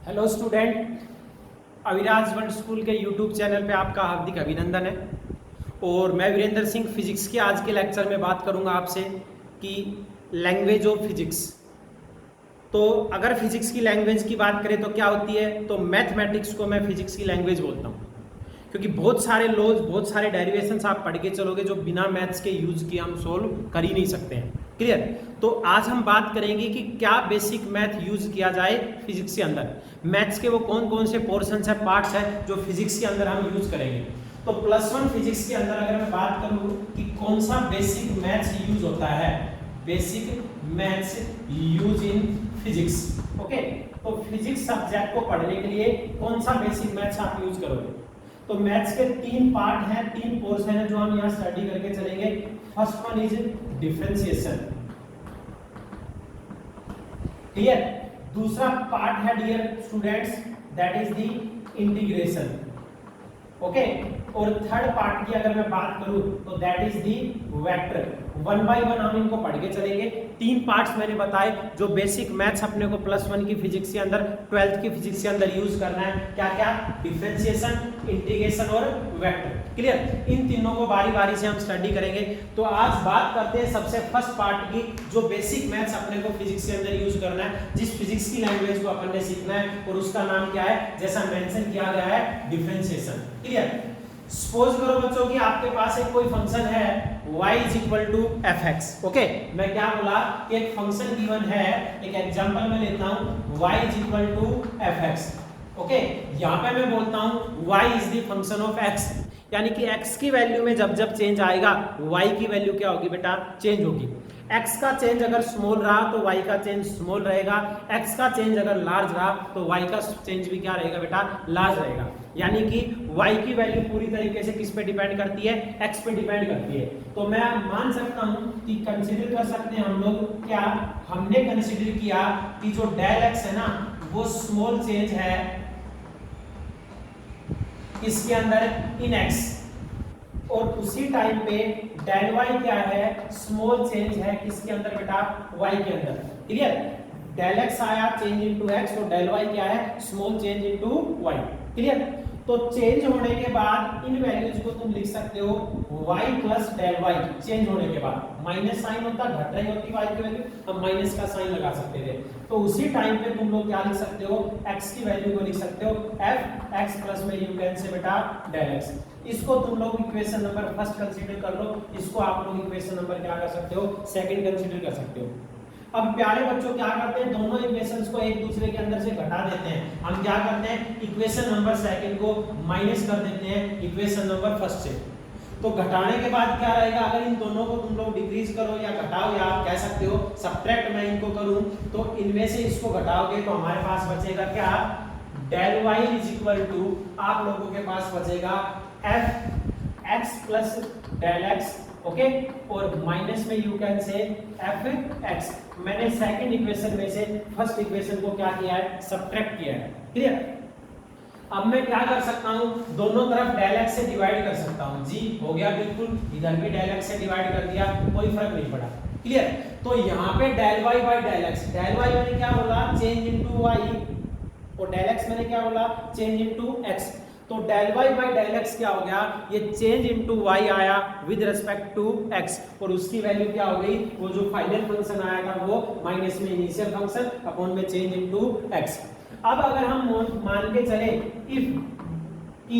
Hello student, Aviraj world school के YouTube channel पे आपका हार्दिक अभिनंदन है। और मैं वीरेंद्र सिंह फिजिक्स के आज के लेक्चर में बात करूंगा आपसे कि लैंग्वेज ऑफ फिजिक्स। तो अगर फिजिक्स की लैंग्वेज की बात करें तो क्या होती है, तो मैथमेटिक्स को मैं फिजिक्स की लैंग्वेज बोलता हूँ, क्योंकि बहुत सारे लॉज, बहुत सारे डेरिवेशंस आप पढ़ के चलोगे जो बिना मैथ्स के यूज किए हम सोल्व कर ही नहीं सकते हैं। क्लियर? तो आज हम बात करेंगे कि क्या बेसिक मैथ यूज किया जाए फिजिक्स के अंदर। मैथ्स के वो कौन कौन से पोर्शंस है, पार्ट्स है जो फिजिक्स के अंदर हम यूज करेंगे। तो +1 फिजिक्स के अंदर अगर मैं बात करूं कि कौन सा बेसिक मैथ्स यूज होता है, basic maths use in physics. Okay, तो फिजिक्स सब्जेक्ट को पढ़ने के लिए कौन सा बेसिक मैथ्स आप यूज करोगे। तो मैथ्स के 3 पार्ट हैं, 3 पोर्शन हैं जो हम यहाँ स्टडी करके चलेंगे। First one is differentiation. Clear? दूसरा पार्ट है dear students, that is the integration. Okay, और थर्ड पार्ट की अगर मैं बात करूं तो that is the vector. 1 by 1 हम इनको पढ़ के चलेंगे। 3 पार्ट्स मैंने बताए जो बेसिक मैथ्स अपने को +1 की फिजिक्स के अंदर, 12th की फिजिक्स के अंदर यूज करना है। क्या क्या? डिफरेंशिएशन, इंटीग्रेशन और वेक्टर। क्लियर? इन तीनों को बारी बारी से हम स्टडी करेंगे। तो आज बात करते हैं सबसे फर्स्ट पार्ट की, जो बेसिक मैथ्स अपने को फिजिक्स के अंदर यूज करना है, जिस फिजिक्स की लैंग्वेज को अपन ने सीखना है, और उसका नाम क्या है, जैसा मेंशन किया गया है, डिफरेंशिएशन। क्लियर? सपोज करो बच्चों कि आपके पास एक कोई फंक्शन है y = fx। ओके, मैं क्या बोला कि एक फंक्शन गिवन है, एक एग्जांपल मैं लेता हूं y = fx। ओके, यहां पे मैं बोलता हूं y is the function of x, यानी कि x की वैल्यू में जब जब चेंज आएगा y की वैल्यू क्या होगी बेटा, चेंज होगी। x का चेंज अगर स्मॉल रहा तो y का चेंज स्मॉल रहेगा, x का चेंज अगर लार्ज रहा तो y का चेंज भी क्या रहेगा बेटा, लार्ज रहेगा। यानी कि y की वैल्यू पूरी तरीके से किस पे डिपेंड करती है, x पे डिपेंड करती है। तो मैं मान सकता हूं कि कंसीडर कर सकते हैं हम लोग, क्या हमने कंसीडर किया कि जो डेल x है ना, वो स्मॉल चेंज है इसके अंदर इन x, और उसी टाइम पे डेल y क्या है, स्मॉल चेंज है किसके अंदर बेटा, y के अंदर। क्लियर? डेल x आया चेंज इनटू x, और डेल y क्या है, small change into y। Clear? तो चेंज होने के बाद इन वैल्यूज को तुम लिख सकते हो y + डेल y। चेंज होने के बाद माइनस साइन होता, घट रही होती y की वैल्यू, हम माइनस का साइन लगा सकते थे। तो उसी टाइम पे तुम लोग क्या लिख सकते हो, x की वैल्यू को लिख सकते हो fx प्लस में यू कैन से बेटा डेल x। इसको तुम लोग इक्वेशन नंबर फर्स्ट कंसीडर कर लो, इसको आप लोग इक्वेशन नंबर क्या कर सकते हो, सेकंड कंसीडर कर सकते हो। अब प्यारे बच्चों क्या करते हैं, दोनों इक्वेशंस को एक दूसरे के अंदर से घटा देते हैं। हम क्या करते हैं, इक्वेशन नंबर सेकंड को माइनस कर देते हैं इक्वेशन नंबर फर्स्ट से। तो घटाने के बाद क्या रहेगा, अगर इन दोनों को तुम लोग डिक्रीज करो या घटाओ, या आप कह सकते हो सबट्रैक्ट मैं इनको करूं, तो इनमें से इसको घटाओगे तो हमारे पास बचेगा क्या, डेल y = आप लोगों के पास बचेगा fx plus del x। Okay, और माइनस में यू कैन से fx। मैंने सेकंड इक्वेशन में से फर्स्ट इक्वेशन को क्या किया है, सबट्रैक्ट किया है। क्लियर? अब मैं क्या कर सकता हूं, दोनों तरफ डेल x से डिवाइड कर सकता हूं। जी हो गया, बिल्कुल, इधर भी डेल x से डिवाइड कर दिया, कोई फर्क नहीं पड़ा। क्लियर? तो यहाँ पे del y by del x, del y मैंने क्या बोला, चेंज इनटू y, और डेल x मैंने क्या बोला, चेंज इनटू x। तो del y by del x क्या हो गया, ये चेंज इनटू y आया विद रिस्पेक्ट टू x, और उसकी वैल्यू क्या हो गई, वो जो फाइनल फंक्शन आया था वो माइनस में इनिशियल फंक्शन अपॉन में चेंज इनटू x। अब अगर हम मान के चले इफ कि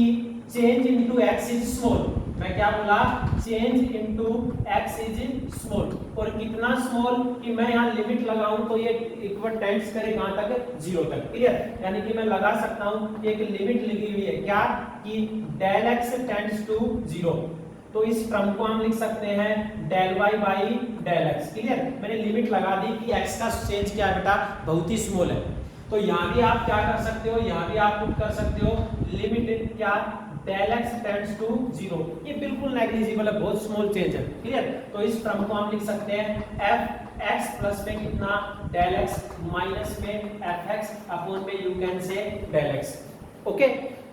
change into x is small, मैं क्या बोला, change into x is small, और कितना स्मॉल कि मैं यहाँ लिमिट लगाऊं तो ये इक्वल टेंड्स करे कहां तक, 0 तक। क्लियर? यानी कि मैं लगा सकता हूं एक लिमिट लिखी हुई है, क्या कि डेल x टेंड्स टू 0। तो इस टर्म को हम लिख सकते हैं del y by del x। Clear? मैंने लिमिट लगा दी कि x का चेंज क्या है बेटा, बहुत ही स्मॉल है। तो यहाँ भी आप क्या कर सकते हो, यहाँ भी आप पुट कर सकते हो लिमिट क्या, डेल x टेंड्स टू 0। ये बिल्कुल नेग्लिजिबल है, बहुत स्मॉल चेंज है। क्लियर? तो इस टर्म को हम लिख सकते हैं fx प्लस में कितना, डेल x, माइनस में fx अपॉन में you can say del x। Okay,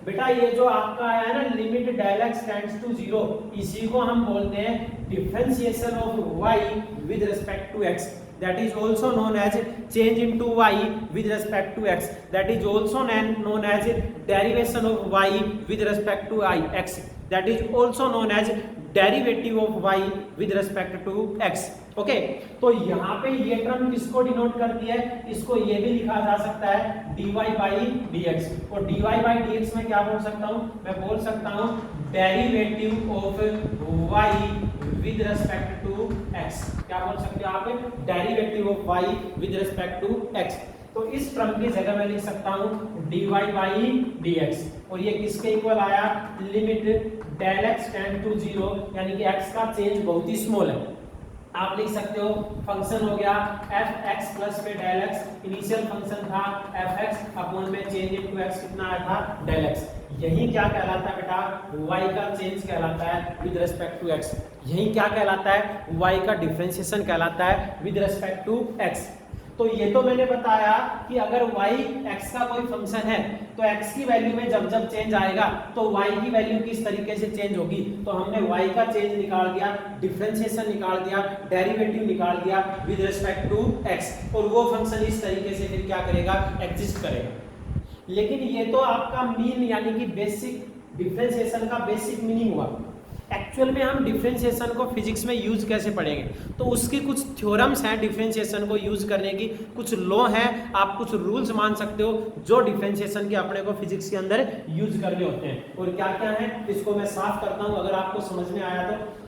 बेटा ये जो आपका आया है ना limit del x tends to 0, इसी को हम बोलते हैं differentiation of y with respect to x, that is also known as change into y with respect to x, that is also known as derivation of y with respect to x, that is also known as derivative of y with respect to x. Okay तो यहाँ पे ये term किसको denote करती है, इसको ये भी लिखा जा सकता है dy by dx, और dy by dx में क्या बोल सकता हूँ, मैं बोल सकता हूँ derivative of y with respect to x, क्या बोल सकते हो आप, derivative of y with respect to x। तो इस टर्म की जगह मैं लिख सकता हूँ dy by dx, और ये किसके इक्वल आया, limit del x tend to 0, यानी कि x का चेंज बहुत ही स्मॉल है। आप लिख सकते हो फंक्शन हो गया fx प्लस में डेल x, इनिशियल फंक्शन था fx अपॉन में चेंज इनटू x कितना आया था डेल x, यही क्या कहलाता है बेटा, y का चेंज कहलाता है विद रिस्पेक्ट टू x, यही क्या कहलाता है, y का डिफरेंशिएशन कहलाता है विद रिस्पेक्ट टू x। तो ये तो मैंने बताया कि अगर y x का कोई फंक्शन है तो x की वैल्यू में जब जब चेंज आएगा तो y की वैल्यू किस तरीके से चेंज होगी, तो हमने y का चेंज निकाल दिया, डिफरेंशिएशन निकाल दिया, डेरिवेटिव निकाल दिया विद रिस्पेक्ट टू x, और वो फंक्शन इस तरीके से फिर क्या करेगा, एग्जिस्ट करेगा। लेकिन ये तो आपका मीन यानी कि बेसिक डिफरेंशिएशन का बेसिक मीनिंग हुआ। एक्चुअल में हम डिफरेंशिएशन को फिजिक्स में यूज कैसे पढ़ेंगे, तो उसकी कुछ थ्योरम्स हैं डिफरेंशिएशन को यूज करने की, कुछ लॉ हैं, आप कुछ रूल्स मान सकते हो जो डिफरेंशिएशन के अपने को फिजिक्स के अंदर यूज करने होते हैं। और क्या क्या है इसको मैं साफ करता हूं, अगर आपको समझ में आया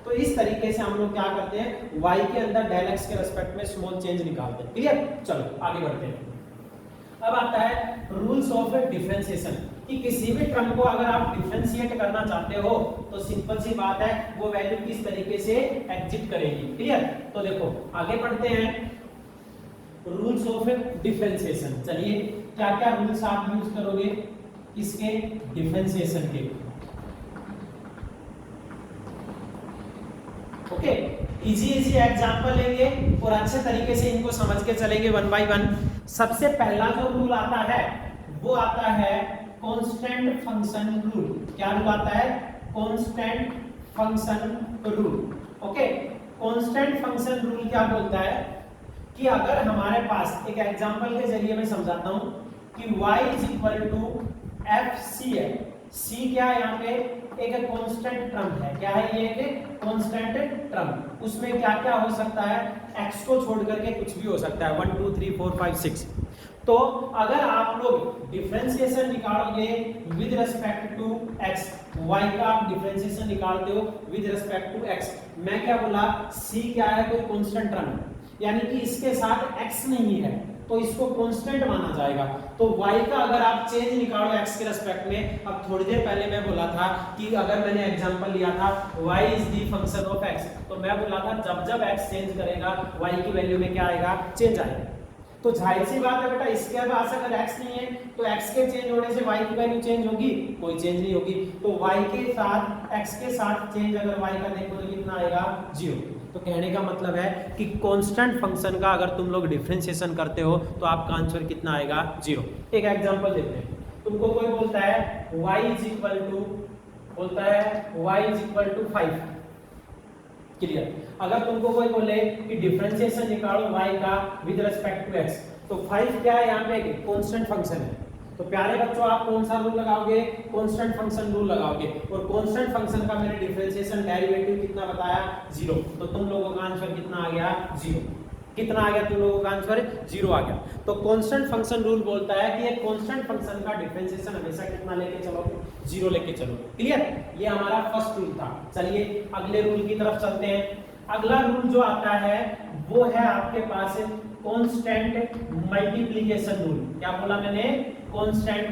तो इस तरीके से हम लोग क्या करते हैं, y के अंदर डेल x के रिस्पेक्ट में स्मॉल चेंज निकालते हैं। क्लियर, चलो आगे बढ़ते हैं। अब आता है रूल्स ऑफ डिफरेंशिएशन, कि किसी भी टर्म को अगर आप डिफरेंशिएट करना चाहते हो तो सिंपल सी बात है वो वैल्यू किस तरीके से एग्जिट करेगी। क्लियर, तो देखो आगे बढ़ते हैं रूल्स ऑफ डिफरेंशिएशन। चलिए क्या क्या रूल्स आप यूज करोगे इसके डिफरेंशिएशन के। ओके, इजी एग्जांपल लेंगे और अच्छे तरीके से इनको समझ के चलेंगे वन बाय वन। सबसे पहला जो रूल आता है वो आता है कांस्टेंट फंक्शन रूल। क्या रूल आता है, constant function rule. Okay, constant function rule क्या बोलता है कि अगर हमारे पास, एक एग्जांपल के जरिए मैं समझाता हूं कि y fc है, c क्या है यहाँ पे, एक कांस्टेंट टर्म है। क्या है ये, एक कांस्टेंट टर्म, उसमें क्या क्या हो सकता है, x को छोड़ करके कुछ भी हो सकता है, 1 2 3 4 5 6। तो अगर आप लोग डिफरेंशिएशन निकालोगे with respect to x, y का आप डिफरेंशिएशन निकालते हो विद रिस्पेक्ट टू x, मैं क्या बोला, c क्या है, कोई कांस्टेंट टर्म है, यानी कि इसके साथ x नहीं है तो इसको कांस्टेंट माना जाएगा। तो y का अगर आप चेंज निकालो x के रिस्पेक्ट में, अब थोड़ी देर पहले मैं बोला था कि अगर मैंने एग्जांपल लिया था y is the function of x, तो मैं बोला था जब जब x चेंज करेगा y की वैल्यू में क्या आएगा, चेंज आएगा। तो जाहिर सी बात है बेटा, इसके पास अगर x नहीं है तो x के चेंज होने से y की वैल्यू चेंज होगी, कोई चेंज नहीं होगी। तो y के साथ x के साथ चेंज अगर y का देखो तो कितना आएगा, 0। तो कहने का मतलब है कि कांस्टेंट फंक्शन का अगर तुम लोग डिफरेंशिएशन करते हो तो आपका आंसर कितना आएगा, 0। एक एग्जांपल देते हैं, तुमको कोई बोलता है y इज इक्वल टू, बोलता है y is equal to 5। Clear, अगर तुमको कोई बोले कि डिफरेंशिएशन निकालो y का विद रिस्पेक्ट टू x, तो 5 क्या है, यहाँ पे एक कांस्टेंट फंक्शन है। तो प्यारे बच्चों आप कौन सा रूल लगाओगे, कांस्टेंट फंक्शन रूल लगाओगे, और कांस्टेंट फंक्शन का मैंने डिफरेंशिएशन डेरिवेटिव कितना बताया, 0। तो तुम लोगों का आंसर कितना आ गया, 0। कितना आ गया तुम लोगों का आंसर, 0 आ गया। तो कांस्टेंट फंक्शन रूल बोलता है कि एक कांस्टेंट फंक्शन का डिफरेंशिएशन हमेशा कितना लेके चलोगे, 0 लेके चलोगे। क्लियर, ये हमारा फर्स्ट रूल था। चलिए अगले रूल की तरफ चलते हैं। अगला रूल जो आता है वो है आपके पास कांस्टेंट मल्टीप्लिकेशन रूल। क्या बोला मैंने, कांस्टेंट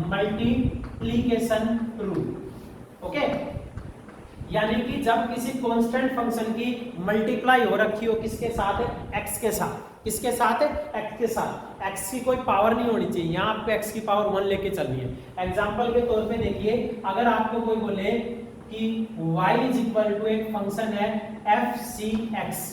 मल्टीप्लिकेशन रूल। ओके, यानी कि जब किसी कांस्टेंट फंक्शन की मल्टीप्लाई हो रखी हो किसके साथ, x के साथ, किसके साथ, x के साथ, x की कोई पावर नहीं होनी चाहिए, यहाँ आपको x की पावर 1 लेके चलनी है। एग्जांपल के तौर पे देखिए, अगर आपको कोई बोले कि y इज इक्वल टू एक फंक्शन है fcx,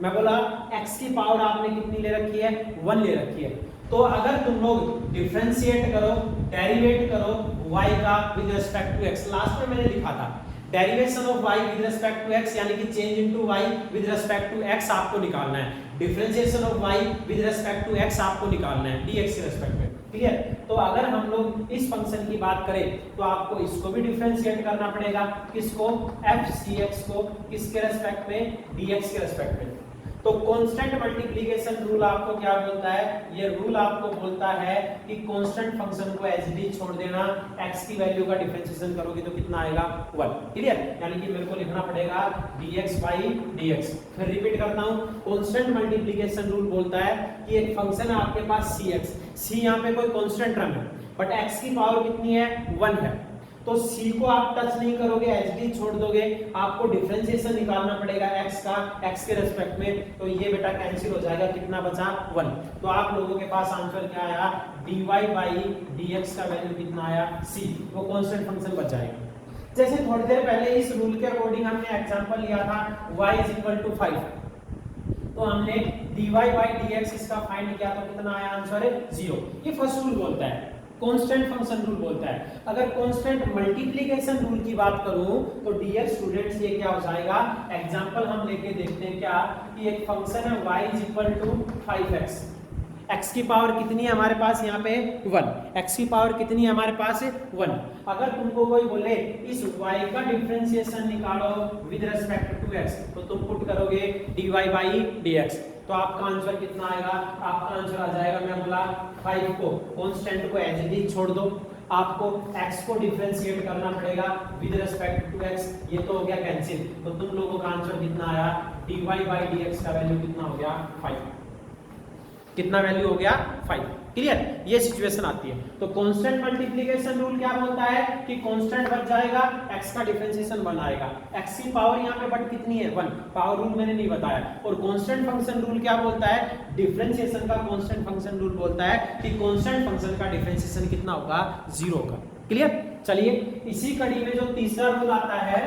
मैं बोला x की पावर आपने कितनी ले रखी है, 1 ले रखी है, तो अगर तुम लोग डिफरेंशिएट करो, डेरिवेट करो y का with respect to x, last में मैंने लिखा था derivation of y with respect to x यानी कि change into y with respect to x आपको निकालना है, differentiation of y with respect to x आपको निकालना है dx के रिस्पेक्ट में। क्लियर? तो अगर हम लोग इस फंक्शन की बात करें तो आपको इसको भी डिफरेंशिएट करना पड़ेगा, किसको, f cx को, किसके रिस्पेक्ट में, dx के रिस्पेक्ट में। तो कांस्टेंट मल्टीप्लिकेशन रूल आपको क्या बोलता है, ये रूल आपको बोलता है कि कांस्टेंट फंक्शन को एज इट इज छोड़ देना, x की वैल्यू का डिफरेंशिएशन करोगे तो कितना आएगा 1। क्लियर? यानी कि मेरे को लिखना पड़ेगा dx by dx। फिर रिपीट करता हूं, कांस्टेंट मल्टीप्लिकेशन रूल बोलता है कि एक फंक्शन है आपके पास cx, c यहां पे कोई कांस्टेंट टर्म है बट x की पावर कितनी है, 1 है, तो c को आप टच नहीं करोगे, एज इट इज छोड़ दोगे, आपको डिफरेंशिएशन निकालना पड़ेगा x का, x के रिस्पेक्ट में, तो ये बेटा कैंसिल हो जाएगा, कितना बचा 1। तो आप लोगों के पास आंसर क्या आया, dy by dx का वैल्यू कितना आया c, वो कांस्टेंट फंक्शन बच जाएगा। जैसे थोड़ी देर पहले इस रूल के अकॉर्डिंग हमने एग्जांपल लिया था y 5, तो हमने dy by dx इसका फाइंड किया तो कितना आया आंसर, 0। ये फर्स्ट रूल बोलता है, कांस्टेंट फंक्शन रूल बोलता है। अगर कांस्टेंट मल्टीप्लिकेशन रूल की बात करूं तो डियर स्टूडेंट्स ये क्या हो जाएगा, एग्जांपल हम लेके देखते हैं क्या, कि एक फंक्शन है y 5x, x की पावर कितनी है हमारे पास यहाँ पे 1, x की पावर कितनी है हमारे पास 1। अगर तुमको कोई बोले इस y का डिफरेंशिएशन निकालो विद रिस्पेक्ट टू x, तो तुम पुट करोगे dy by dx, तो आपका आंसर कितना आएगा, आपका आंसर आ जाएगा, मैं बोला 5 को कांस्टेंट को एज इट इज छोड़ दो, आपको x को डिफरेंशिएट करना पड़ेगा विद रिस्पेक्ट टू x, ये तो हो गया कैंसिल, तो तुम लोगों का आंसर कितना आया, dy by dx का वैल्यू कितना हो गया 5, कितना वैल्यू हो गया 5। क्लियर? ये सिचुएशन आती है। तो कांस्टेंट मल्टीप्लिकेशन रूल क्या बोलता है कि कांस्टेंट बच जाएगा, x का डिफरेंशिएशन 1 आएगा, x की पावर यहाँ पे बट कितनी है 1, पावर रूल मैंने नहीं बताया। और कांस्टेंट फंक्शन रूल क्या बोलता है, डिफरेंशिएशन का कांस्टेंट फंक्शन रूल बोलता है कि कांस्टेंट फंक्शन का डिफरेंशिएशन कितना होगा, 0 होगा। क्लियर? चलिए इसी कड़ी में जो तीसरा रूल आता है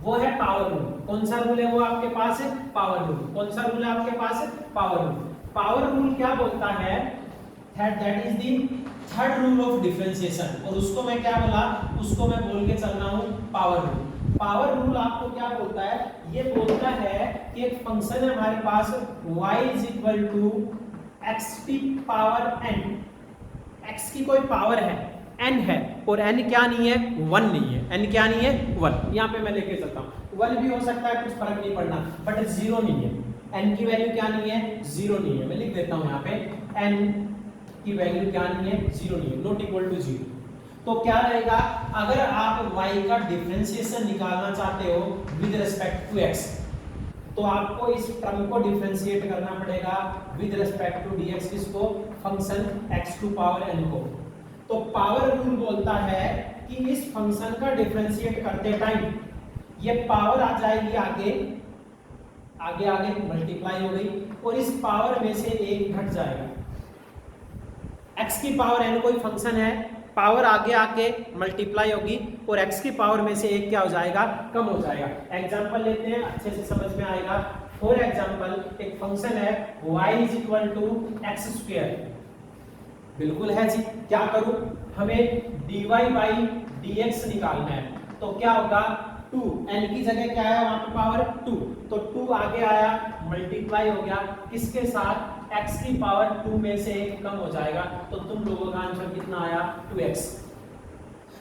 वो है पावर रूल। कौन सा रूल है वो आपके पास है, पावर रूल। कौन सा रूल है आपके पास, पावर रूल। पावर रूल क्या बोलता है, that is the third rule of differentiation, और उसको मैं क्या बोला, उसको मैं बोल के चल रहा हूं पावर रूल। पावर रूल आपको क्या बोलता है, ये बोलता है कि एक फंक्शन है हमारे पास y x की पावर n, x की कोई पावर है n है, और n क्या नहीं है, 1 नहीं है, n क्या नहीं है 1, यहाँ पे मैं लेके चलता हूँ, 1 भी हो सकता है, कुछ फर्क नहीं पड़ना, बट 0 नहीं है, n की वैल्यू क्या नहीं है, 0 नहीं है। मैं लिख देता हूँ यहाँ पे n की वैल्यू क्या नहीं है, 0 नहीं है, नॉट इक्वल टू 0। तो क्या रहेगा, अगर आप y का डिफरेंशिएशन निकालना चाहते हो विद रिस्पेक्ट टू x, तो आपको इस टर्म को डिफरेंशिएट करना पड़ेगा विद रिस्पेक्ट टू dx, किसको, function x to power n को। तो पावर रूल बोलता है कि इस फंक्शन का डिफरेंशिएट करते टाइम ये पावर आ जाएगी आगे आगे आगे मल्टीप्लाई हो गई, और इस पावर में से एक घट जाएगा। x की पावर n कोई फंक्शन है, पावर आगे आके मल्टीप्लाई होगी और x की पावर में से एक क्या हो जाएगा, कम हो जाएगा। एग्जांपल लेते हैं, अच्छे से समझ में आएगा। फॉर एग्जांपल एक फंक्शन है y x², बिल्कुल है जी। क्या करूं, हमें dy by dx निकालना है, तो क्या होगा, 2, n की जगह क्या है वहां पे पावर 2, तो 2 आगे आया मल्टीप्लाई हो गया किसके साथ, x की पावर 2 में से एक कम हो जाएगा, तो तुम लोगों का आंसर कितना आया, 2x।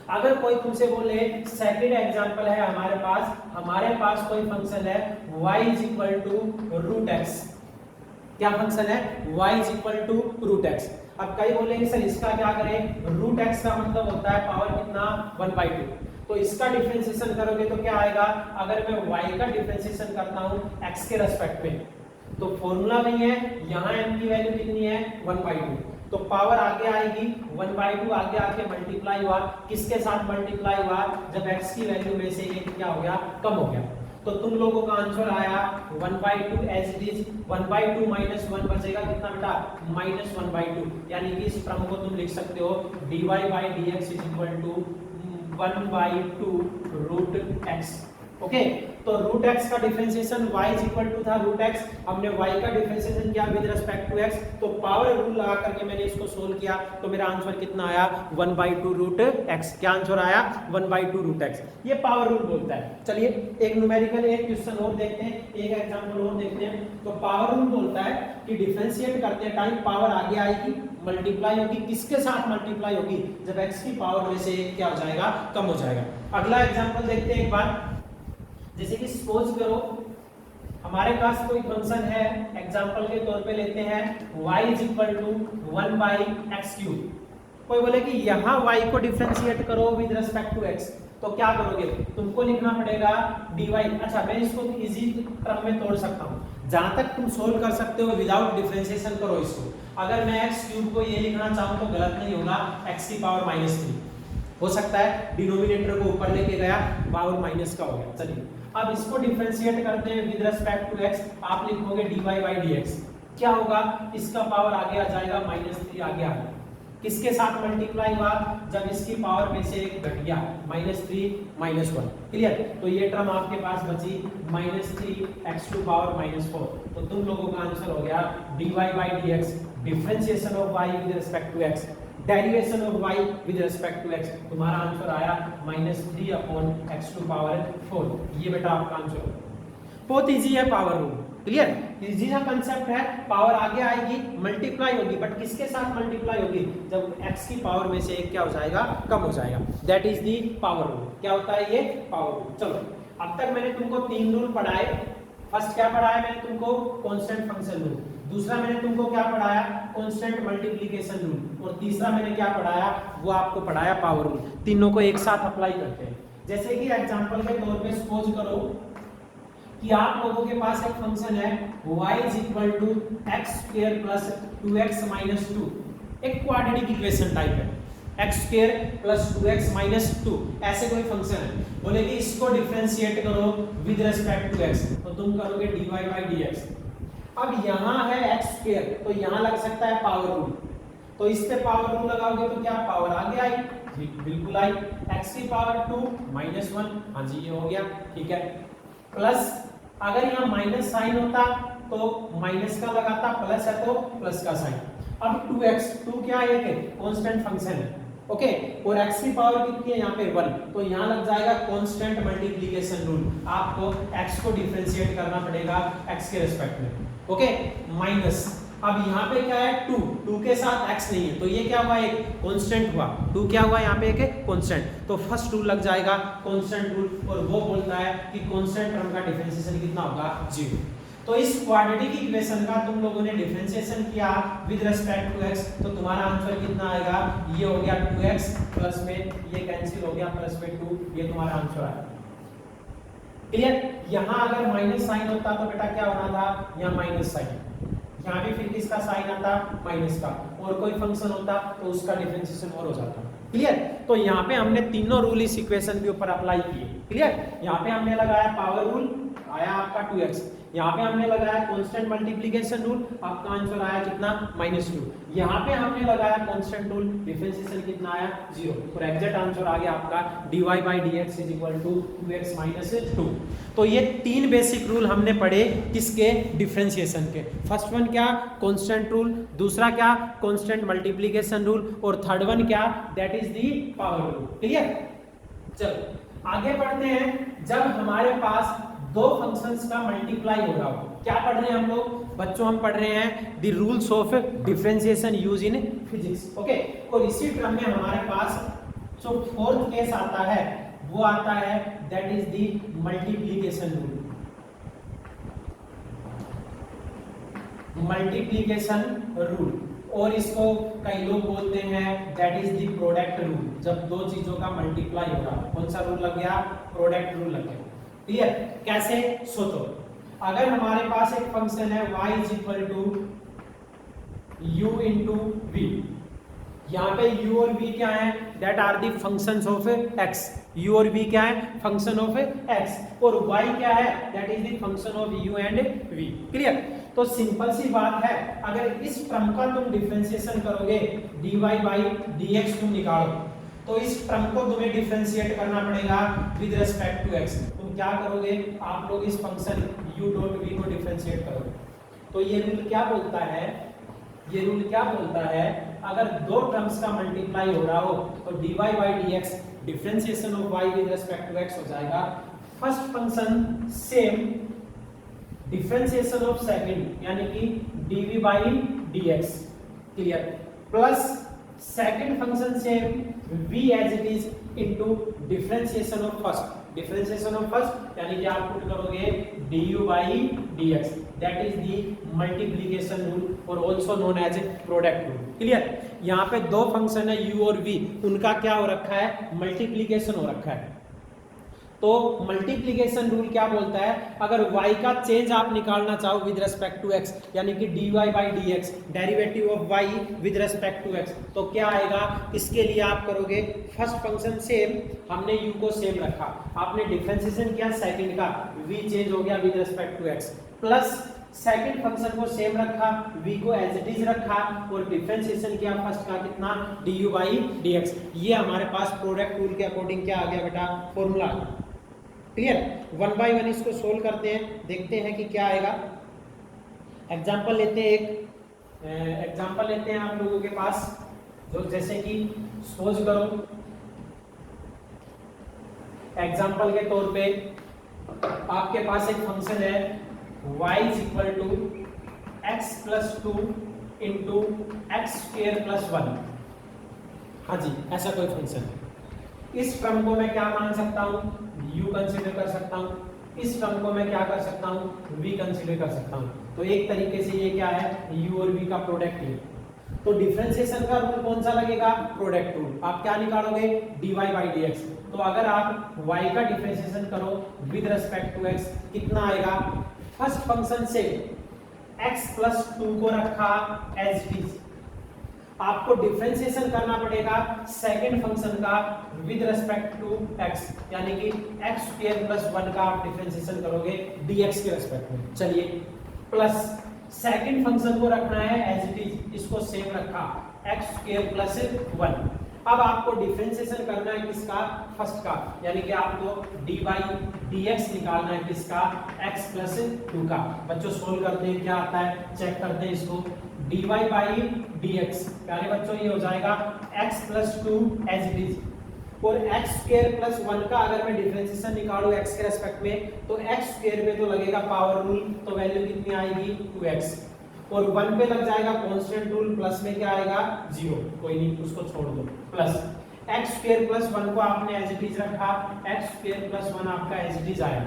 अगर कोई तुमसे बोले, सेकंड एग्जांपल है हमारे पास कोई फंक्शन है y √x, क्या फंक्शन है, y √x। अब कई बोलेंगे सर इसका क्या करें, √x का मतलब होता है पावर कितना, 1/2, तो इसका डिफरेंशिएशन करोगे तो क्या आएगा, अगर मैं y का डिफरेंशिएशन करता हूं x के रेस्पेक्ट में, तो फॉर्मूला नहीं है, यहाँ n की वैल्यू कितनी है, 1/2, तो पावर आगे आएगी 1/2, आगे आके मल्टीप्लाई हुआ, किसके साथ मल्टीप्लाई हुआ, जब x की वैल्यू में से एक क्या हो गया, कम हो गया। तो तुम लोगों का आंसर आया 1/2 एज इट इज, 1/2 माइनस 1 बचेगा कितना बेटा, -1/2, यानी कि इस टर्म को तुम लिख सकते हो dy by dx = 1/2 √x। Okay तो रूट एक्स का differentiation y is equal to था रूट एक्स, हमने y का डिफरेंशिएशन किया विद रिस्पेक्ट टू x, तो पावर रूल लगा करके मैंने इसको सोल्व किया तो मेरा आंसर कितना आया 1/2 रूट x। क्या आंसर आया 1/2 रूट x, ये पावर रूल बोलता है। चलिए एक न्यूमेरिकल एक क्वेश्चन और देखते हैं, एक एग्जांपल और देखते हैं। तो पावर रूल बोलता है कि डिफरेंशिएट करते टाइम पावर आगे आएगी मल्टीप्लाई होगी, किसके साथ मल्टीप्लाई होगी, जब x की पावर में से एक क्या हो जाएगा कम हो जाएगा। अगला एग्जांपल देखते हैं एक बार, जैसे कि सपोज करो हमारे पास कोई फंक्शन है, एग्जांपल के तौर पे लेते हैं y is equal to 1/x³। कोई बोले कि यहाँ y को डिफरेंशिएट करो विद रिस्पेक्ट टू x, तो क्या करोगे, तुमको लिखना पड़ेगा dy। अच्छा मैं इसको इजी टर्म में तोड़ सकता हूँ, जहां तक तुम सोल्व कर सकते हो विदाउट डिफरेंशिएशन करो इसको। अगर मैं x³ को ये लिखना चाहूँ तो गलत नहीं होगा, x की पावर -3 हो सकता है, डिनोमिनेटर को ऊपर लेके गया पावर माइनस का हो गया। चलिए अब इसको डिफरेंशिएट करते हैं विद रिस्पेक्ट टू x, आप लिखोगे dy/dx, क्या होगा, इसका पावर आगे आ जाएगा -3 आगे आ गया, किसके साथ मल्टीप्लाई हुआ, जब इसकी पावर में से एक घट गया -3 -1। क्लियर, तो ये टर्म आपके पास बची -3x² पावर -4, तो तुम लोगों का आंसर हो गया dy/dx differentiation of y with respect to x, derivation of y with respect to x, तुम्हारा आंसर आया -3/x² पावर 4। ये बेटा आपका आंसर बहुत इजी है पावर रूल। क्लियर, इजी सा कंसेप्ट है, पावर आगे आएगी मल्टीप्लाई होगी, बट किसके साथ मल्टीप्लाई होगी, जब x की पावर में से एक क्या हो जाएगा कम हो जाएगा, that is the power rule. क्या होता है ये पावर रूल। चलो अब तक मैंने तुमको 3 रूल पढ़ाए। फर्स्ट क्या पढ़ाया मैंने तुमको, कांस्टेंट फंक्शन रूल। दूसरा मैंने तुमको क्या पढ़ाया, कांस्टेंट मल्टीप्लिकेशन रूल। और तीसरा मैंने क्या पढ़ाया, वो आपको पढ़ाया पावर रूल। तीनों को एक साथ अप्लाई करते हैं। जैसे कि एग्जांपल के तौर पे सपोज करो कि आप लोगों के पास एक फंक्शन है y is equal to x² plus 2x minus 2, एक क्वाड्रेटिक इक्वेशन टाइप है, x² प्लस 2x माइनस 2, ऐसे कोई फंक्शन है। बोले कि इसको डिफरेंशिएट करो विद रिस्पेक्ट टू x, तो तुम करोगे dy/dx। अब यहाँ है x², तो यहाँ लग सकता है पावर रूल, तो इस पे पावर रूल लगाओगे तो क्या पावर आगे आई, बिल्कुल आई, x की पावर 2 -1, हाँ जी ये हो गया, ठीक है। प्लस अगर यहाँ माइनस साइन होता तो माइनस का लगाता, प्लस है तो प्लस का साइन। अब 2x, 2 क्या है, एक कांस्टेंट फंक्शन है, ओके, और x की पावर कितनी है यहाँ पे 1, तो यहाँ लग जाएगा कांस्टेंट मल्टीप्लिकेशन रूल। आपको x को डिफरेंशिएट करना पड़ेगा x के रिस्पेक्ट में, ओके, माइनस। अब यहाँ पे क्या है 2, 2 के साथ x नहीं है, तो ये क्या हुआ, एक कांस्टेंट हुआ, 2 क्या हुआ यहाँ पे एक कांस्टेंट, तो फर्स्ट रूल लग जाएगा कांस्टेंट रूल, और वो बोलता है कि कांस्टेंट टर्म का डिफरेंशिएशन कितना होगा 0। तो इस क्वाड्रेटिक इक्वेशन का तुम लोगों ने डिफरेंशिएशन किया विद रिस्पेक्ट टू x, तो तुम्हारा आंसर कितना आएगा, ये हो गया 2x, प्लस में ये कैंसिल हो गया, प्लस में 2, ये तुम्हारा आंसर आया। क्लियर, यहाँ अगर माइनस साइन होता तो बेटा क्या होना था, यहाँ माइनस साइन, यहाँ भी फिर किसका साइन आता, माइनस का, और कोई फंक्शन होता तो उसका डिफरेंशिएशन और हो जाता। क्लियर, तो यहाँ पे हमने तीनों रूल इस इक्वेशन के ऊपर अप्लाई किए। क्लियर, यहाँ पे हमने लगाया पावर रूल, आया आपका 2x, यहाँ पे हमने लगाया कांस्टेंट मल्टीप्लिकेशन रूल, आपका आंसर आया कितना, -2। यहाँ पे हमने लगाया कांस्टेंट रूल, डिफरेंशिएशन कितना आया 0, और एग्जैक्ट आंसर आ गया आपका dy/dx is equal to 2x minus 2। तो ये 3 बेसिक रूल हमने पढ़े किसके, डिफरेंशिएशन के। फर्स्ट वन क्या, कांस्टेंट रूल, दूसरा क्या, कांस्टेंट मल्टीप्लिकेशन रूल, और थर्ड वन क्या, that is the power rule. Clear, चलो आगे बढ़ते हैं। जब हमारे पास दो फंक्शंस का मल्टीप्लाई हो रहा हो, क्या पढ़ रहे हैं हम लोग बच्चों, हम पढ़ रहे हैं the rules of differentiation use in physics, okay. और इसी क्रम में हमारे पास जो फोर्थ केस आता है वो आता है that is the multiplication rule. Multiplication rule, और इसको कई लोग बोलते हैं that is the product rule. जब दो चीजों का मल्टीप्लाई हो रहा, कौन सा रूल लग गया, प्रोडक्ट रूल लग गया। क्लियर, कैसे, सोचो, अगर हमारे पास एक फंक्शन है y is equal to u into v, यहाँ पे u और v क्या है, that are the functions of x। u और v क्या है, फंक्शन ऑफ x, और y क्या है, that is the function of u and v। Clear, तो सिंपल सी बात है, अगर इस टर्म का तुम डिफरेंशिएशन करोगे dy/dx तुम निकालो, तो इस टर्म को तुम्हें डिफरेंशिएट करना पड़ेगा विद रिस्पेक्ट टू x। तुम क्या करोगे आप लोग, इस फंक्शन u डॉट v को डिफरेंशिएट करोगे। तो ये रूल क्या बोलता है, ये रूल क्या बोलता है, अगर दो टर्म्स का मल्टीप्लाई हो रहा हो तो dy by dx differentiation of y with respect to x हो जाएगा। First function same, differentiation of second यानी कि dv by dx, clear, plus second function same v as it is into differentiation of first, differentiation of first यानी कि आप put करोगे du by dx, that is the multiplication rule और also known as product rule, clear. यहाँ पे दो function है u और v, उनका क्या हो रखा है, मल्टीप्लिकेशन हो रखा है। तो मल्टीप्लिकेशन रूल क्या बोलता है, अगर y का चेंज आप निकालना चाहो विद रिस्पेक्ट टू x यानी कि dy by dx derivative of y with respect to x, तो क्या आएगा, इसके लिए आप करोगे फर्स्ट फंक्शन सेम, हमने u को सेम रखा, आपने डिफरेंशिएशन किया सेकंड का, v चेंज हो गया with respect to x, plus second function को सेम रखा, v को एज इट इज रखा और डिफरेंशिएशन किया फर्स्ट का कितना, du बाई dx। ये हमारे पास प्रोडक्ट रूल के अकॉर्डिंग क्या आ गया बेटा, formula. Clear, one by one इसको सोल्व करते हैं, देखते हैं कि क्या आएगा। एग्जांपल लेते हैं, एक एग्जांपल लेते हैं आप लोगों के पास, जो जैसे कि सपोज करो एग्जांपल के तौर पे आपके पास एक फंक्शन है y is equal to x plus two into x square plus one. हाँ जी, ऐसा कोई फंक्शन है। इस टर्म को मैं क्या मान सकता हूँ, u कंसीडर कर सकता हूँ, इस टर्म को मैं क्या कर सकता हूँ, v कंसीडर कर सकता हूँ। तो एक तरीके से ये क्या है, u और v का प्रोडक्ट है। तो डिफरेंशिएशन का रूल कौन सा लगेगा, प्रोडक्ट रूल। आप क्या निकालोगे, dy बाई dx। तो अगर आप y का डिफरेंशिएशन करो विद रिस्पेक्ट टू x, कितना आएगा, फर्स्ट फंक्शन से x प्लस टू को रखा एज इट इज, आपको डिफरेंशिएशन करना पड़ेगा सेकंड फंक्शन का विद रिस्पेक्ट टू x, यानी कि x स्क्वायर प्लस वन का आप डिफरेंशिएशन करोगे dx के रिस्पेक्ट में। चलिए, प्लस सेकंड फंक्शन को रखना है एज इट इज, इसको सेम रखा x स्क्वायर प्लस वन। अब आपको डिफरेंशिएशन करना है किसका, फर्स्ट का, यानी कि आपको dy बाई dx निकालना है किसका, x प्लस टू का। बच्चों सोल्व करते हैं, क्या आता है चेक करते हैं इसको। dy बाई dx प्यारे बच्चों ये हो जाएगा x plus two as it is, और x स्क्वायर प्लस वन का अगर मैं डिफरेंशिएशन निकालूं x के रेस्पेक्ट में, तो x स्क्वायर में तो लगेगा पावर रूल, तो वैल्यू कितनी आएगी 2x, और 1 पे लग जाएगा कांस्टेंट रूल, प्लस में क्या आएगा 0, कोई नहीं उसको छोड़ दो, plus x square plus one को आपने एज इट इज रखा, x स्क्वायर प्लस वन आपका एज इट इज आया,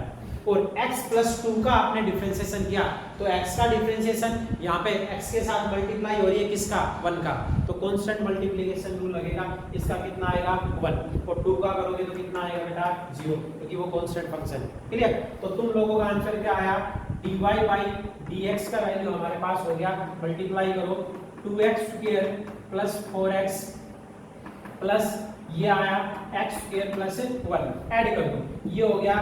और x प्लस टू का आपने डिफरेंशिएशन किया, तो x का डिफरेंशिएशन यहाँ पे x के साथ मल्टीप्लाई हो रही है किसका, 1 का, तो कांस्टेंट मल्टीप्लिकेशन रूल लगेगा, इसका कितना आएगा 1, और 2 का करोगे तो कितना आएगा बेटा 0, क्योंकि वो कांस्टेंट फंक्शन है। क्लियर, तो तुम लोगों का आंसर क्या आया, dy बाई dx का वैल्यू हमारे पास हो गया, मल्टीप्लाई करो 2x square plus 4x plus ये आया x स्क्वायर प्लस 1, ऐड कर दो, ये हो गया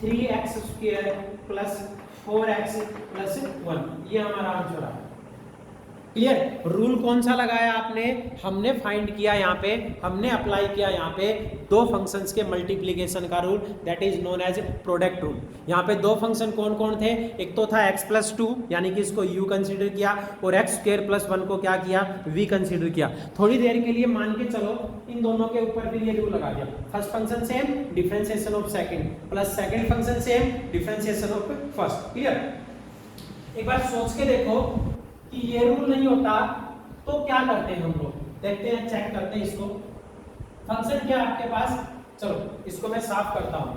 3x square plus 4x plus 1, ये हमारा आंसर आया। क्लियर, रूल कौन सा लगाया आपने, हमने फाइंड किया यहाँ पे, हमने अप्लाई किया यहाँ पे दो फंक्शंस के मल्टीप्लिकेशन का rule, that is known as product rule. यहाँ पे दो फंक्शन कौन कौन थे, एक तो था x प्लस टू, यानी कि इसको u कंसीडर किया, और x स्क्वायर प्लस वन को क्या किया, v कंसीडर किया। थोड़ी देर के लिए मान के चलो इन दोनों के ऊपर भी ये रूल लगा दिया, first function same, differentiation of second, plus second function same, differentiation of first. Clear, एक बार सोच के देखो कि ये रूल नहीं होता तो क्या करते हैं हम लोग, देखते हैं, चेक करते हैं इसको। फंक्शन क्या आपके पास, चलो इसको मैं साफ करता हूं,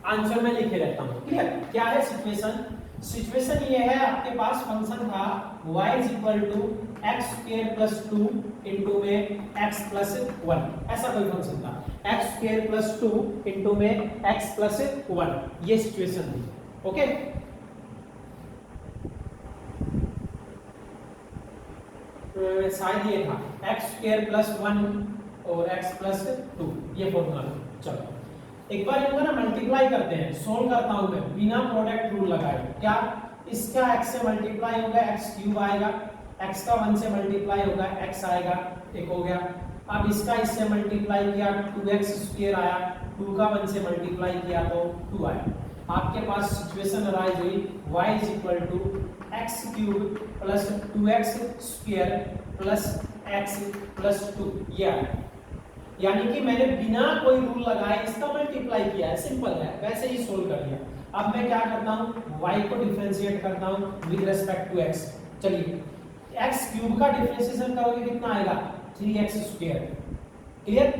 आंसर में लिखे रहता हूं। क्लियर, क्या है सिचुएशन, सिचुएशन ये है आपके पास फंक्शन था y is equal to x square plus two into में x प्लस वन, ऐसा कोई फंक्शन था, x square plus two into में x प्लस वन, ये सिचुएशन थी। ओके, शायद ये था x स्क्वायर प्लस वन और x प्लस टू, ये फॉर्मूला। चलो एक बार इनको ना मल्टीप्लाई करते हैं, सोल्व करता हूं मैं बिना प्रोडक्ट रूल लगाए। क्या, इसका x से मल्टीप्लाई होगा x क्यूब आएगा, x का 1 से मल्टीप्लाई होगा x आएगा, एक हो गया। अब इसका इससे मल्टीप्लाई किया 2x स्क्वायर आया, 2 का 1 से मल्टीप्लाई किया तो 2 आया। आपके पास सिचुएशन अराइज हुई y is equal to x cube plus 2x square plus x plus 2 ये आया। यानी कि मैंने बिना कोई रूल लगाए इसका मल्टीप्लाई किया है, सिंपल है, वैसे ही सोल्व कर दिया। अब मैं क्या करता हूँ, y को डिफरेंशिएट करता हूँ विद रिस्पेक्ट टू x। चलिए x क्यूब का डिफरेंशिएशन करोगे कितना आएगा, 3x स्क्वायर, क्लियर,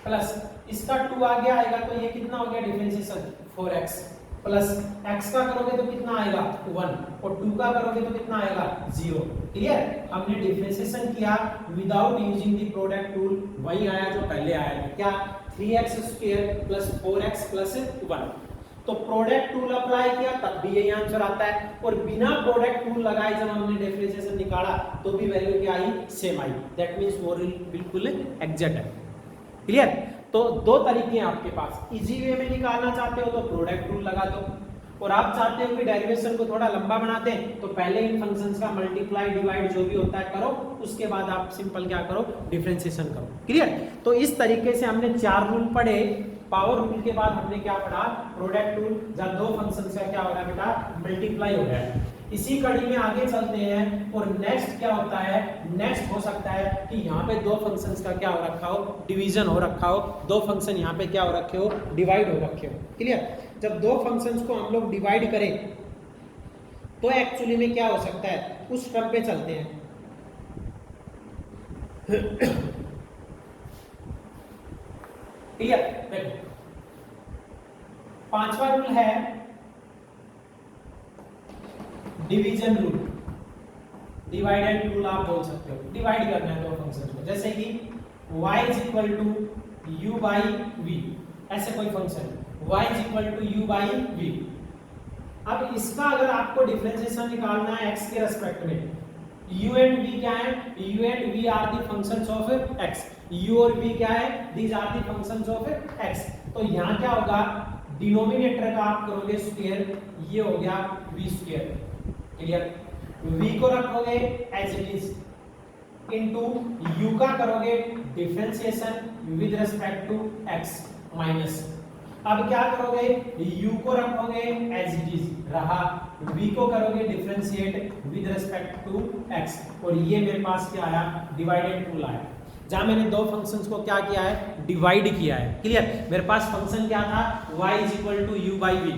प्लस इसका 2 आगे आएगा तो ये कितना हो गया डिफरेंशिएशन 4x, प्लस x का करोगे तो कितना आएगा 1 और 2 का करोगे तो कितना आएगा 0। क्लियर, हमने डिफरेंशिएशन किया without using the product tool, वही आया जो पहले आया था, क्या 3x square plus 4x plus 1। तो प्रोडक्ट टूल अप्लाई किया तब भी यही आंसर आता है, और बिना प्रोडक्ट टूल लगाए जब हमने डिफरेंशिएशन निकाला तो भी वैल्यू क्या आई, सेम आई। दैट मींस वो बिल्कुल एग्जैक्ट है। क्लियर, तो दो तरीके हैं आपके पास, इजी वे में निकालना चाहते हो तो प्रोडक्ट रूल लगा दो, और आप चाहते हो कि डेरिवेशन को थोड़ा लंबा बनाते हैं तो पहले इन फंक्शंस का मल्टीप्लाई डिवाइड जो भी होता है करो, उसके बाद आप सिंपल क्या करो, डिफरेंशिएशन करो। क्लियर, तो इस तरीके से हमने 4 रूल पढ़े। पावर रूल के बाद हमने क्या पढ़ा, प्रोडक्ट रूल, जब दो फंक्शंस का क्या हो रहा है बेटा, मल्टीप्लाई हो रहा है। इसी कड़ी में आगे चलते हैं, और नेक्स्ट क्या होता है, नेक्स्ट हो सकता है कि यहाँ पे दो फंक्शंस का क्या हो रखा हो, डिवीजन हो रखा हो, दो फंक्शन यहाँ पे क्या हो रखे हो, डिवाइड हो रखे हो। क्लियर, जब दो फंक्शंस को हम लोग डिवाइड करें तो एक्चुअली में क्या हो सकता है, उस टर्म पे चलते हैं। क्लियर, देखो 5वां रूल है डिवीजन रूल, डिवाइडेड रूल आप बोल सकते हो। डिवाइड करना है दो फंक्शन को, जैसे कि y is equal to u by v, ऐसे कोई function y is equal to u by v। अब इसका अगर आपको डिफरेंशिएशन निकालना है x के रेस्पेक्ट में, u एंड v क्या है, u and v are the functions of x, u और v क्या है, these are the functions of x। तो यहाँ क्या होगा, डिनोमिनेटर का आप करोगे स्क्वायर, ये हो गया v स्क्वायर। क्लियर, v को रखोगे as it is into u का करोगे differentiation with respect to x minus, अब क्या करोगे, u को रखोगे एज इट इज रहा, v को करोगे differentiate with respect to x, और ये मेरे पास क्या आया, डिवाइडेड रूल आया, जहां मैंने दो फंक्शंस को क्या किया है, डिवाइड किया है। क्लियर, मेरे पास फंक्शन क्या था, y is equal to u by v।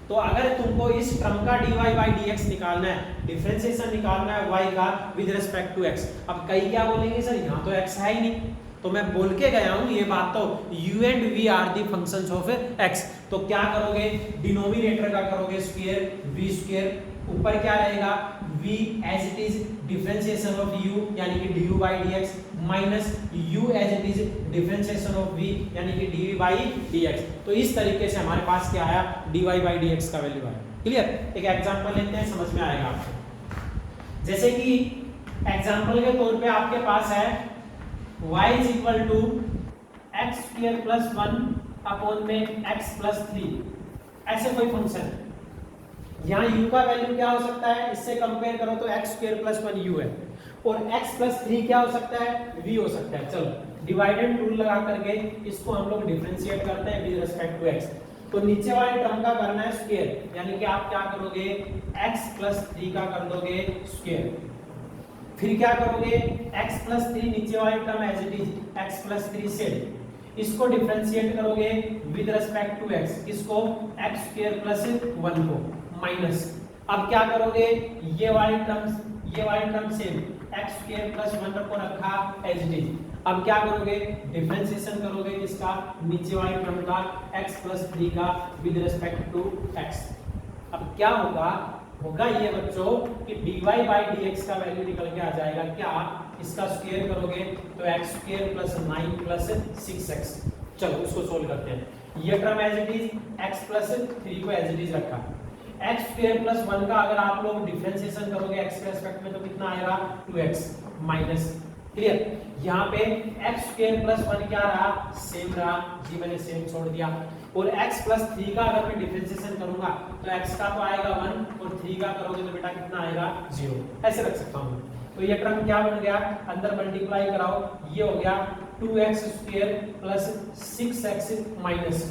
तो अगर तुमको इस टर्म का dy बाई dx निकालना है, डिफरेंशिएशन निकालना है y का विद रिस्पेक्ट टू x, अब कई क्या बोलेंगे सर यहाँ तो x है ही नहीं, तो मैं बोल के गया हूँ ये बात, तो u and v are the functions of x। तो क्या करोगे, डिनोमिनेटर का करोगे स्क्वायर, v स्क्वायर, ऊपर क्या रहेगा, v as it is differentiation of u यानी कि du by dx minus u as it is differentiation of v यानी कि dv बाई dx। तो इस तरीके से हमारे पास क्या आया, dy बाई dx का वैल्यू आया। क्लियर, एक एग्जांपल लेते हैं, समझ में आएगा आपको। जैसे कि एग्जांपल के तौर पे आपके पास है y is equal to x square plus 1 upon में x प्लस 3, ऐसे कोई फंक्शन। यहाँ u का वैल्यू क्या हो सकता है, इससे कंपेयर करो तो x स्क्वायर प्लस 1 u है, और x प्लस 3 क्या हो सकता है, v हो सकता है। चलो डिवाइडेड रूल लगा करके इसको हम लोग डिफरेंशिएट करते हैं विद रिस्पेक्ट टू x। तो नीचे वाले टर्म का करना है स्क्वायर, यानी कि आप क्या करोगे, x प्लस 3 का कर दोगे स्क्वायर, फिर क्या करोगे, x प्लस 3 नीचे वाले term as it is x plus 3 से इसको डिफरेंशिएट करोगे विद रिस्पेक्ट टू x, किसको, x स्क्वायर प्लस 1 को माइनस, अब क्या करोगे, ये वाली term same x square plus 1 को रखा एज इट इज, अब क्या करोगे, डिफरेंशिएशन करोगे किसका, नीचे वाले टर्म का x प्लस 3 का विद रिस्पेक्ट टू x। अब क्या होगा ये बच्चों कि dy बाई dx का वैल्यू निकल के आ जाएगा, क्या, इसका स्क्वायर करोगे तो x square plus 9 plus 6x। चलो इसको सोल्व करते हैं, ये term as it is x plus 3 को एज इट इज रखा, x स्क्वायर प्लस 1 का अगर आप लोग डिफरेंशिएशन करोगे x के रिस्पेक्ट में तो कितना आएगा, 2x माइनस। क्लियर, यहाँ पे x स्क्वायर प्लस 1 क्या रहा, सेम रहा जी, मैंने सेम छोड़ दिया, और x प्लस 3 का अगर मैं डिफरेंशिएशन करूंगा तो x का तो आएगा 1 और 3 का करोगे तो बेटा कितना आएगा, 0, ऐसे रख सकता हूँ। तो ये टर्म क्या बन गया, अंदर मल्टीप्लाई कराओ, ये हो गया 2x² प्लस 6x माइनस,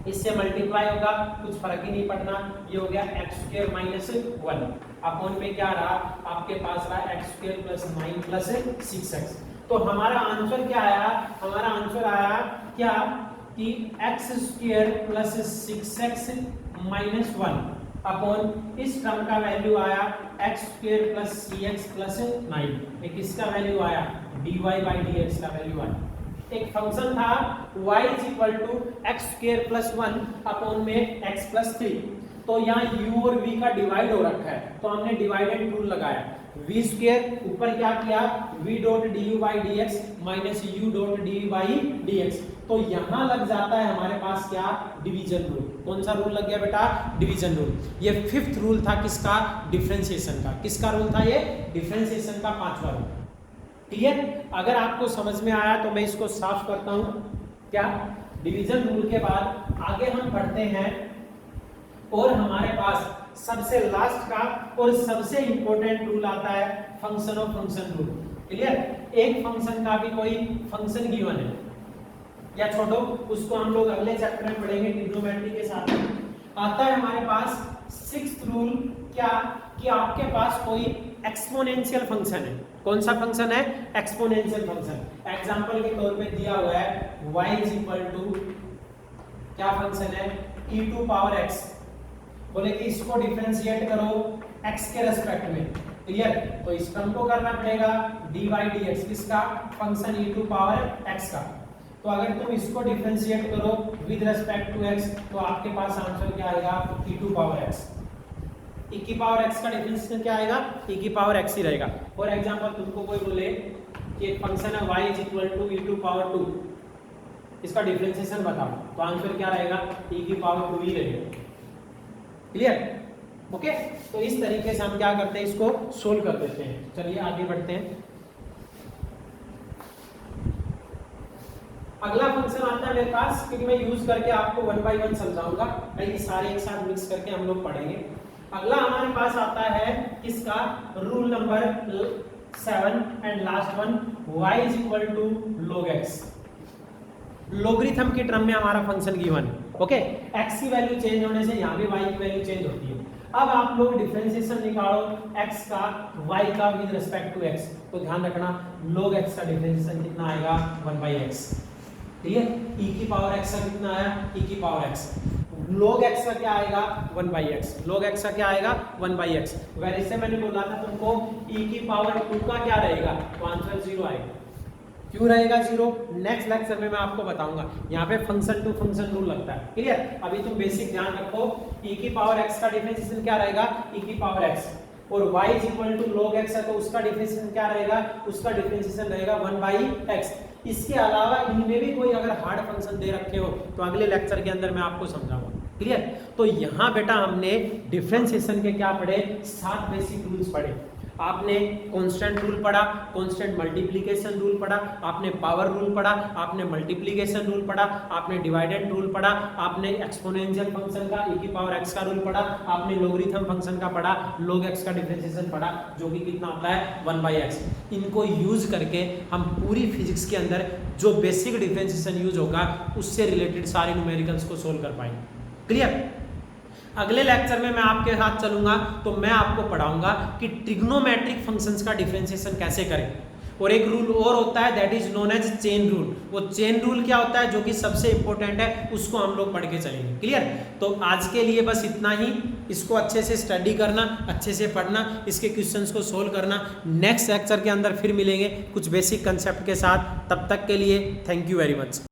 इससे मल्टीप्लाई होगा, कुछ फर्क ही नहीं पड़ना, ये हो गया x² माइनस 1 अपॉन में क्या रहा आपके पास रहा x² प्लस 9 प्लस 6x। तो हमारा आंसर क्या आया, हमारा आंसर आया क्या कि x² plus 6x minus 1 upon इस टर्म का वैल्यू आया x² प्लस cx प्लस 9, एक इसका वैल्यू आया dy बाई dx का वैल्यू आया। एक फंक्शन था y is equal to x² plus 1 upon में x प्लस 3, तो यहाँ u और v का डिवाइड हो रखा है, तो हमने डिवाइडेड रूल लगाया, v² ऊपर क्या किया v dot du by dx minus u dot dy by dx, तो यहाँ लग जाता है हमारे पास क्या डिवीजन रूल। कौन सा रूल लग गया बेटा, डिवीजन रूल। ये 5th रूल था किसका, डिफरेंशिएशन का। किसका रूल था ये, डिफरेंशिएशन का 5वां रूल। क्लियर, अगर आपको समझ में आया तो मैं इसको साफ करता हूँ। क्या डिवीजन रूल के बाद आगे हम पढ़ते हैं और हमारे पास सबसे लास्ट का और सबसे इंपॉर्टेंट रूल आता है function of function rule. Clear, एक फंक्शन का भी कोई फंक्शन गिवन है या छोड़ो, उसको हम लोग अगले चैप्टर में पढ़ेंगे ट्रिग्नोमेट्री के साथ। आता है हमारे पास 6th रूल, क्या कि आपके पास कोई एक्सपोनेंशियल फंक्शन है। कौन सा फंक्शन है, एक्सपोनेंशियल फंक्शन। एग्जांपल के तौर पे दिया हुआ है y इज इक्वल टू क्या फंक्शन है e टू पावर x, बोले कि इसको डिफरेंशिएट करो x के रेस्पेक्ट में। क्लियर, तो इस टर्म को करना पड़ेगा dy dx, किसका, function e to power x का। तो अगर तुम इसको डिफरेंशिएट करो विद रेस्पेक्ट टू x, तो आपके पास आंसर क्या आएगा e to power x। e की पावर x का डिफरेंशिएशन क्या आएगा, e की पावर x ही रहेगा। फॉर एग्जांपल तुमको कोई बोले कि एक फंक्शन है y is equal to e to power 2, इसका डिफरेंशिएशन बताओ, तो आंसर क्या रहेगा e की पावर 2 ही रहेगा। Clear, okay. तो इस तरीके से हम क्या करते हैं, इसको सोल्व कर देते हैं। चलिए आगे बढ़ते हैं। अगला फंक्शन आता है मेरे पास, क्योंकि मैं यूज करके आपको 1 बाय 1 समझाऊंगा, ये सारे एक साथ मिक्स करके हम लोग पढ़ेंगे। अगला हमारे पास आता है किसका, rule number 7 and last one, y is equal to log x। Logarithm के टर्म में हमारा फंक्शन गिवन है, ओके। x की वैल्यू चेंज होने से यहाँ भी y की वैल्यू चेंज होती है। अब आप लोग डिफरेंशिएशन निकालो x का y का विद रिस्पेक्ट टू x, तो ध्यान रखना log x का डिफरेंशिएशन कितना आएगा 1/x। ठीक है, e की पावर x का कितना आया, e की पावर x। log x का क्या आएगा 1/x, log x का क्या आएगा 1/x। वैसे मैंने बोला था तुमको e की पावर 2 का क्या रहेगा, तो आंसर 0 आएगा। क्यों रहेगा 0, नेक्स्ट लेक्चर में मैं आपको बताऊंगा। यहाँ पे फंक्शन टू फंक्शन रूल लगता है। क्लियर, अभी तुम बेसिक ध्यान रखो, e की पावर x का डिफरेंशिएशन क्या रहेगा, e की पावर x, और y is equal to log x है, तो उसका डिफरेंशिएशन क्या रहेगा, उसका डिफरेंशिएशन रहेगा 1/x। इसके अलावा इनमें भी कोई अगर हार्ड फंक्शन दे रखे हो तो अगले लेक्चर के अंदर मैं आपको समझाऊंगा। क्लियर, तो यहाँ बेटा हमने डिफरेंशिएशन के क्या पढ़े, 7 बेसिक रूल्स पढ़े। आपने कांस्टेंट रूल पढ़ा, कांस्टेंट मल्टीप्लिकेशन रूल पढ़ा, आपने पावर रूल पढ़ा, आपने मल्टीप्लिकेशन रूल पढ़ा, आपने डिवाइडेड रूल पढ़ा, आपने एक्सपोनेंशियल फंक्शन का e की पावर x का रूल पढ़ा, आपने लोगरिथम फंक्शन का पढ़ा, log x का डिफरेंशिएशन पढ़ा, जो कि कितना होता है 1/x। इनको यूज करके हम पूरी फिजिक्स के अंदर जो बेसिक डिफरेंशिएशन यूज होगा उससे रिलेटेड सारे न्यूमेरिकल्स को सोल्व कर पाएंगे। क्लियर, अगले लेक्चर में मैं आपके साथ चलूंगा तो मैं आपको पढ़ाऊंगा कि ट्रिग्नोमेट्रिक फंक्शंस का डिफरेंशिएशन कैसे करें। और एक रूल और होता है that is known as chain rule. वो चेन रूल क्या होता है, जो कि सबसे इंपॉर्टेंट है, उसको हम लोग पढ़ के चलेंगे। क्लियर, तो आज के लिए बस इतना ही। इसको अच्छे से स्टडी करना, अच्छे से पढ़ना, इसके क्वेश्चंस को सोल्व करना। नेक्स्ट लेक्चर के अंदर फिर मिलेंगे कुछ बेसिक कंसेप्ट के साथ। तब तक के लिए थैंक यू वेरी मच।